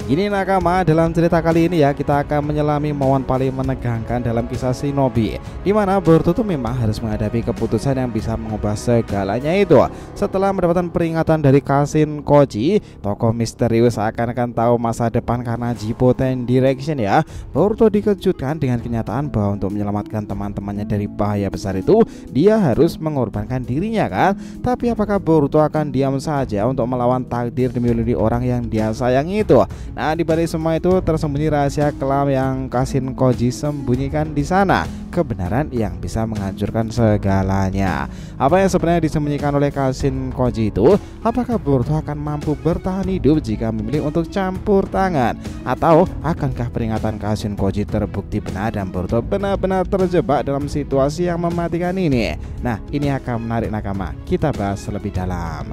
Gini nakama, dalam cerita kali ini ya kita akan menyelami momen paling menegangkan dalam kisah Shinobi, di mana Boruto tuh memang harus menghadapi keputusan yang bisa mengubah segalanya itu. Setelah mendapatkan peringatan dari Kashin Koji, tokoh misterius akan tahu masa depan karena Jipoten Direction ya. Boruto dikejutkan dengan kenyataan bahwa untuk menyelamatkan teman-temannya dari bahaya besar itu, dia harus mengorbankan dirinya kan. Tapi apakah Boruto akan diam saja untuk melawan takdir demi melindungi orang yang dia sayangi itu? Nah, di balik semua itu tersembunyi rahasia kelam yang Kashin Koji sembunyikan di sana, kebenaran yang bisa menghancurkan segalanya. Apa yang sebenarnya disembunyikan oleh Kashin Koji itu? Apakah Boruto akan mampu bertahan hidup jika memilih untuk campur tangan? Atau akankah peringatan Kashin Koji terbukti benar dan Boruto benar-benar terjebak dalam situasi yang mematikan ini? Nah, ini akan menarik nakama, kita bahas lebih dalam.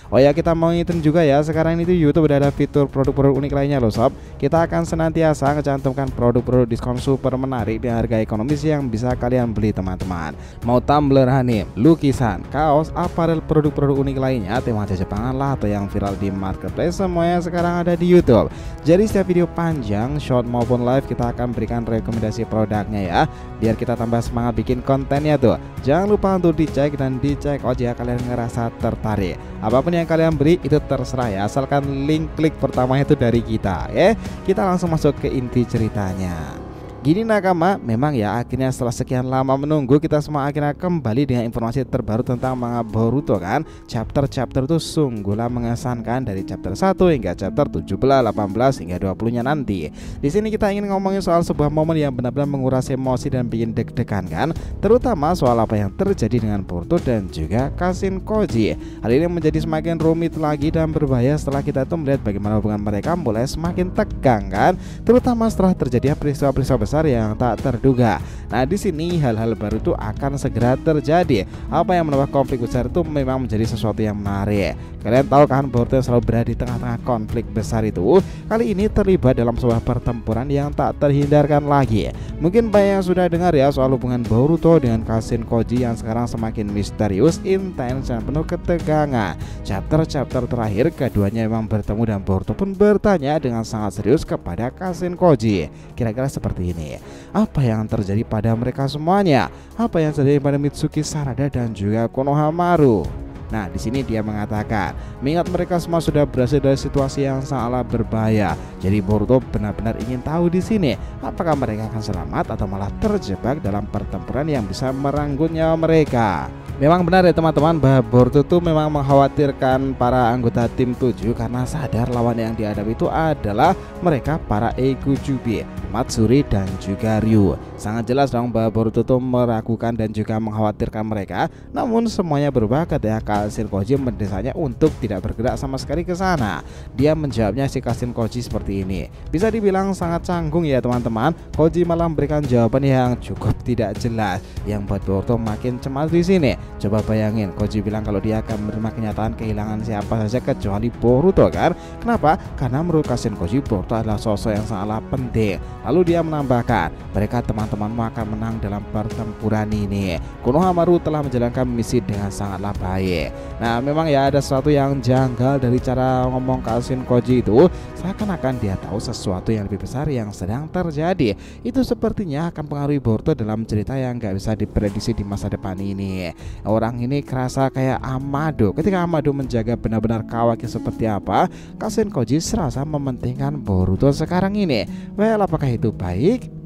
Oh ya, kita mau ngingetin juga ya, sekarang ini tuh YouTube udah ada fitur produk-produk unik lainnya loh sob. Kita akan senantiasa mencantumkan produk-produk diskon super menarik di harga ekonomis yang bisa kalian beli teman-teman. Mau tumbler anime, lukisan, kaos, apparel, produk-produk unik lainnya, tema Jepangan lah atau yang viral di marketplace, semuanya sekarang ada di YouTube. Jadi setiap video panjang, short maupun live kita akan berikan rekomendasi produknya ya, biar kita tambah semangat bikin kontennya tuh. Jangan lupa untuk dicek dan dicek jika kalian ngerasa tertarik. Apapun yang kalian beri itu terserah ya, asalkan link klik pertama itu dari kita ya. Kita langsung masuk ke inti ceritanya. Gini nakama, memang ya akhirnya setelah sekian lama menunggu, kita semua akhirnya kembali dengan informasi terbaru tentang manga Boruto kan. Chapter-chapter itu sungguhlah mengesankan, dari chapter 1 hingga chapter 17, 18 hingga 20-nya nanti. Di sini kita ingin ngomongin soal sebuah momen yang benar-benar menguras emosi dan bikin deg-degan kan, terutama soal apa yang terjadi dengan Boruto dan juga Kashin Koji. Hal ini menjadi semakin rumit lagi dan berbahaya setelah kita tuh melihat bagaimana hubungan mereka mulai semakin tegang kan, terutama setelah terjadi peristiwa-peristiwa besar yang tak terduga. Nah, di sini hal-hal baru itu akan segera terjadi. Apa yang menambah konflik besar itu memang menjadi sesuatu yang menarik. Kalian tahu kan, Boruto yang selalu berada di tengah-tengah konflik besar itu, kali ini terlibat dalam sebuah pertempuran yang tak terhindarkan lagi. Mungkin banyak yang sudah dengar ya soal hubungan Boruto dengan Kashin Koji yang sekarang semakin misterius, intens, dan penuh ketegangan. Chapter-chapter terakhir keduanya memang bertemu dan Boruto pun bertanya dengan sangat serius kepada Kashin Koji. Kira-kira seperti ini. Apa yang terjadi pada mereka semuanya? Apa yang terjadi pada Mitsuki Sarada dan juga Konohamaru? Nah, di sini dia mengatakan, mengingat mereka semua sudah berhasil dari situasi yang sangatlah berbahaya. Jadi Boruto benar-benar ingin tahu di sini, apakah mereka akan selamat atau malah terjebak dalam pertempuran yang bisa merenggut nyawa mereka. Memang benar ya teman-teman, bahwa Boruto itu memang mengkhawatirkan para anggota tim 7 karena sadar lawan yang dihadapi itu adalah mereka para Eikujubi, Matsuri dan juga Ryu. Sangat jelas dong bahwa Boruto itu meragukan dan juga mengkhawatirkan mereka. Namun semuanya berubah ketika Kashin Koji mendesaknya untuk tidak bergerak sama sekali ke sana. Dia menjawabnya si Kashin Koji seperti ini. Bisa dibilang sangat canggung ya teman-teman. Koji malah memberikan jawaban yang cukup tidak jelas yang buat Boruto makin cemas di sini. Coba bayangin, Koji bilang kalau dia akan menerima kenyataan kehilangan siapa saja kecuali Boruto kan. Kenapa? Karena menurut Kashin Koji, Boruto adalah sosok yang sangatlah penting. Lalu dia menambahkan, mereka teman-temanmu akan menang dalam pertempuran ini. Konohamaru telah menjalankan misi dengan sangatlah baik. Nah, memang ya ada sesuatu yang janggal dari cara ngomong Kashin Koji itu. Seakan-akan dia tahu sesuatu yang lebih besar yang sedang terjadi. Itu sepertinya akan pengaruhi Boruto dalam cerita yang gak bisa diprediksi di masa depan ini. Orang ini kerasa kayak Amado. Ketika Amado menjaga benar-benar Kawaki seperti apa, Kashin Koji serasa mementingkan Boruto sekarang ini. Well, apakah itu baik?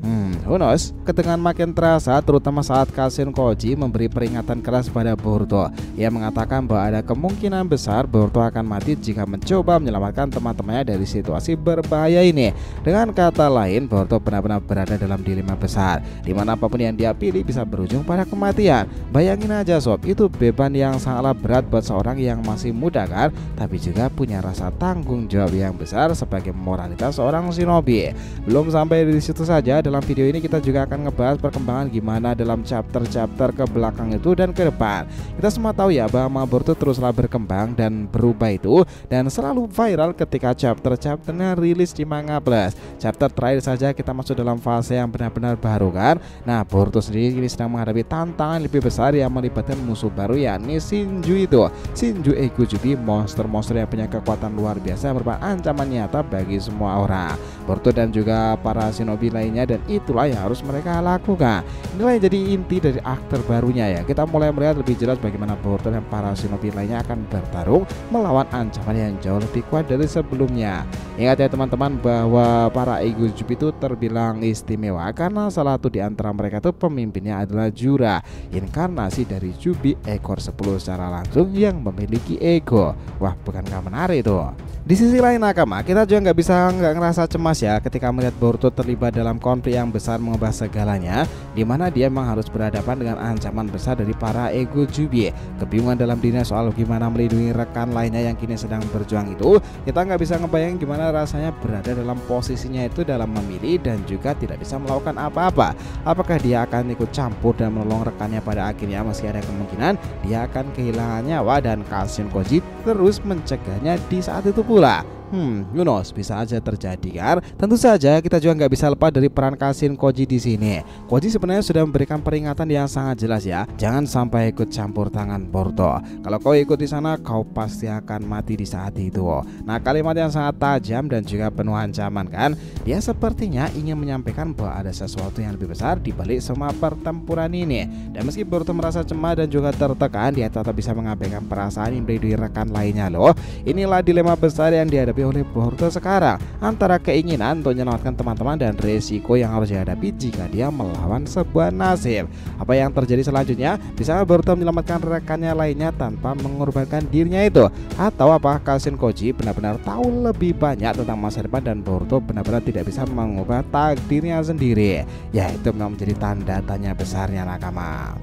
Who knows? Ketegangan makin terasa terutama saat Kashin Koji memberi peringatan keras pada Boruto. Ia mengatakan bahwa ada kemungkinan besar Boruto akan mati jika mencoba menyelamatkan teman-temannya dari situasi berbahaya ini. Dengan kata lain, Boruto benar-benar berada dalam dilema besar, dimana apapun yang dia pilih bisa berujung pada kematian. Bayangin aja sob, itu beban yang sangatlah berat buat seorang yang masih muda kan, tapi juga punya rasa tanggung jawab yang besar sebagai moralitas seorang shinobi. Belum sampai di situ saja, dalam video ini kita juga akan ngebahas perkembangan gimana dalam chapter-chapter ke belakang itu dan ke depan. Kita semua tahu ya bahwa Boruto teruslah berkembang dan berubah itu, dan selalu viral ketika chapter-chapternya rilis di Manga Plus. Chapter terakhir saja kita masuk dalam fase yang benar-benar baru kan. Nah, Boruto sendiri kini sedang menghadapi tantangan lebih besar yang melibatkan musuh baru yakni Shinju itu. Shinju Ego Jubi, monster-monster yang punya kekuatan luar biasa yang merupakan ancaman nyata bagi semua orang, Boruto dan juga para shinobi lainnya, dan itulah yang harus mereka lakukan. Inilah yang jadi inti dari arc terbarunya ya. Kita mulai melihat lebih jelas bagaimana Boruto dan para shinobi lainnya akan bertarung melawan ancaman yang jauh lebih kuat dari sebelumnya. Ingat ya teman-teman bahwa para Ego Jubi itu terbilang istimewa karena salah satu di antara mereka itu pemimpinnya adalah Jura, inkarnasi dari Jubi ekor 10 secara langsung yang memiliki ego. Wah, bukankah menarik tuh? Di sisi lain nakama, kita juga nggak ngerasa cemas ya ketika melihat Boruto terlibat dalam konflik yang besar mengubah segalanya, di mana dia memang harus berhadapan dengan ancaman besar dari para Ego Jubi. Kebingungan dalam dirinya soal gimana melindungi rekan lainnya yang kini sedang berjuang itu, kita nggak bisa ngebayang gimana rasanya berada dalam posisinya itu dalam memilih dan juga tidak bisa melakukan apa-apa. Apakah dia akan ikut campur dan menolong rekannya pada akhirnya, meski ada kemungkinan dia akan kehilangan nyawa dan Kashin Koji terus mencegahnya di saat itu pula. Who knows, bisa aja terjadi kan. Tentu saja kita juga nggak bisa lepas dari peran Kashin Koji di sini. Koji sebenarnya sudah memberikan peringatan yang sangat jelas ya. Jangan sampai ikut campur tangan Boruto. Kalau kau ikut di sana, kau pasti akan mati di saat itu. Nah, kalimat yang sangat tajam dan juga penuh ancaman kan. Dia sepertinya ingin menyampaikan bahwa ada sesuatu yang lebih besar di balik semua pertempuran ini. Dan meski Boruto merasa cemas dan juga tertekan, dia tetap bisa mengabaikan perasaan yang melindungi rekan lainnya loh. Inilah dilema besar yang dihadapi oleh Boruto sekarang, antara keinginan untuk menyelamatkan teman-teman dan resiko yang harus dihadapi jika dia melawan sebuah nasib. Apa yang terjadi selanjutnya? Bisa Boruto menyelamatkan rekannya lainnya tanpa mengorbankan dirinya itu? Atau apakah Kashin Koji benar-benar tahu lebih banyak tentang masa depan dan Boruto benar-benar tidak bisa mengubah takdirnya sendiri? Ya, itu memang menjadi tanda tanya besarnya nakama.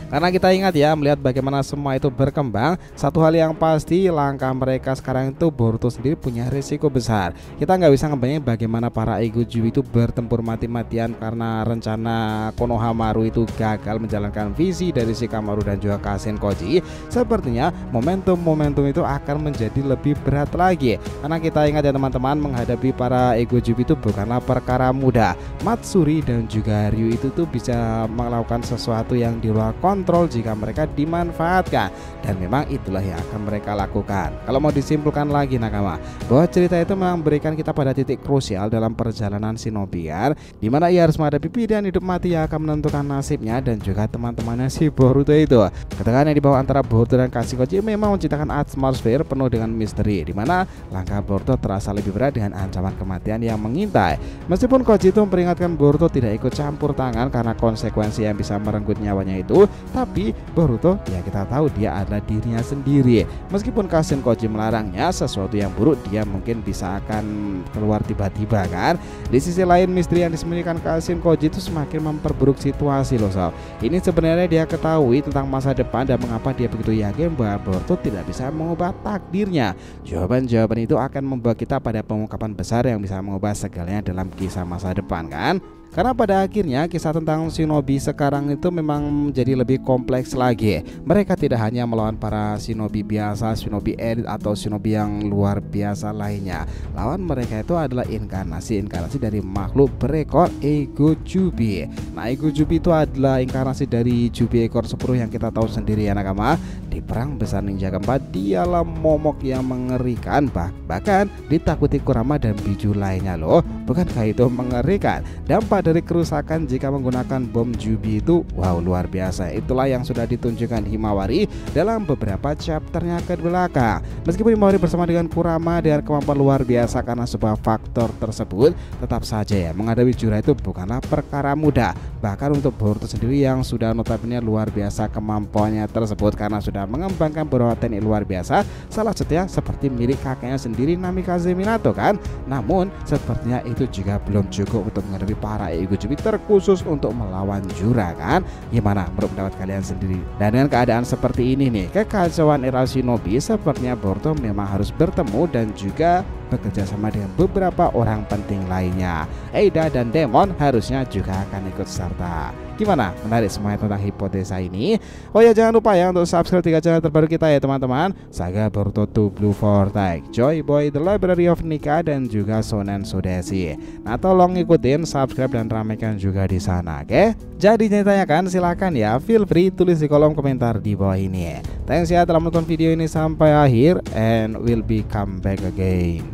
Karena kita ingat ya, melihat bagaimana semua itu berkembang, satu hal yang pasti langkah mereka sekarang itu Boruto sendiri punya risiko besar. Kita nggak bisa ngebayangin bagaimana para Ego Jubi itu bertempur mati-matian karena rencana Konohamaru itu gagal menjalankan visi dari Shikamaru dan juga Kashin Koji. Sepertinya momentum itu akan menjadi lebih berat lagi. Karena kita ingat ya teman-teman, menghadapi para Ego Jubi itu bukanlah perkara mudah. Matsuri dan juga Ryu itu tuh bisa melakukan sesuatu yang di luar kontrol jika mereka dimanfaatkan, dan memang itulah yang akan mereka lakukan. Kalau mau disimpulkan lagi nakama, bahwa cerita itu memang memberikan kita pada titik krusial dalam perjalanan shinobi kan, dimana ia harus menghadapi pilihan hidup mati yang akan menentukan nasibnya dan juga teman-temannya si Boruto itu. Ketegangan yang dibawa antara Boruto dan Kashin Koji memang menciptakan atmosfer penuh dengan misteri, dimana langkah Boruto terasa lebih berat dengan ancaman kematian yang mengintai. Meskipun Koji itu memperingatkan Boruto tidak ikut campur tangan karena konsekuensi yang bisa merenggut nyawanya itu, tapi Boruto ya kita tahu dia adalah dirinya sendiri. Meskipun Kashin Koji melarangnya, sesuatu yang buruk dia mungkin bisa akan keluar tiba-tiba kan. Di sisi lain, misteri yang disembunyikan Kashin Koji itu semakin memperburuk situasi loh sob. Ini sebenarnya dia ketahui tentang masa depan dan mengapa dia begitu yakin bahwa Boruto tidak bisa mengubah takdirnya. Jawaban-jawaban itu akan membawa kita pada pengungkapan besar yang bisa mengubah segalanya dalam kisah masa depan kan. Karena pada akhirnya kisah tentang shinobi sekarang itu memang menjadi lebih kompleks lagi. Mereka tidak hanya melawan para shinobi biasa, shinobi elit atau shinobi yang luar biasa lainnya. Lawan mereka itu adalah inkarnasi dari makhluk berekor Ego Jubi. Nah, Ego Jubi itu adalah inkarnasi dari Jubi ekor 10 yang kita tahu sendiri ya nakama. Di perang besar ninja keempat, dialah momok yang mengerikan, bahkan ditakuti Kurama dan Biju lainnya loh. Bukankah itu mengerikan? Dampak dari kerusakan jika menggunakan bom Jubi itu wow, luar biasa. Itulah yang sudah ditunjukkan Himawari dalam beberapa chapternya ke belakang. Meskipun Himawari bersama dengan Kurama dengan kemampuan luar biasa karena sebuah faktor tersebut, tetap saja ya menghadapi Jura itu bukanlah perkara mudah. Bahkan untuk Boruto sendiri yang sudah notabene luar biasa kemampuannya tersebut karena sudah mengembangkan beberapa teknik luar biasa, salah satunya seperti milik kakeknya sendiri Namikaze Minato kan. Namun sepertinya itu juga belum cukup untuk menghadapi para Ego Jubi terkhusus untuk melawan Jura kan. Gimana menurut pendapat kalian sendiri? Dan dengan keadaan seperti ini nih, kekacauan era shinobi, sepertinya Boruto memang harus bertemu dan juga bekerja sama dengan beberapa orang penting lainnya. Ada dan Demon harusnya juga akan ikut serta. Gimana? Menarik semuanya tentang hipotesa ini? Oh ya, jangan lupa ya untuk subscribe 3 channel terbaru kita ya teman-teman. Saga Boruto 2 Blue Vortex, Joy Boy, The Library of Nika, dan juga Shonen Sudesi. Nah, tolong ikutin, subscribe dan ramaikan juga di sana, oke? Jadi ditanyakan silakan ya, feel free tulis di kolom komentar di bawah ini. Thanks ya telah menonton video ini sampai akhir, and we'll be come back again.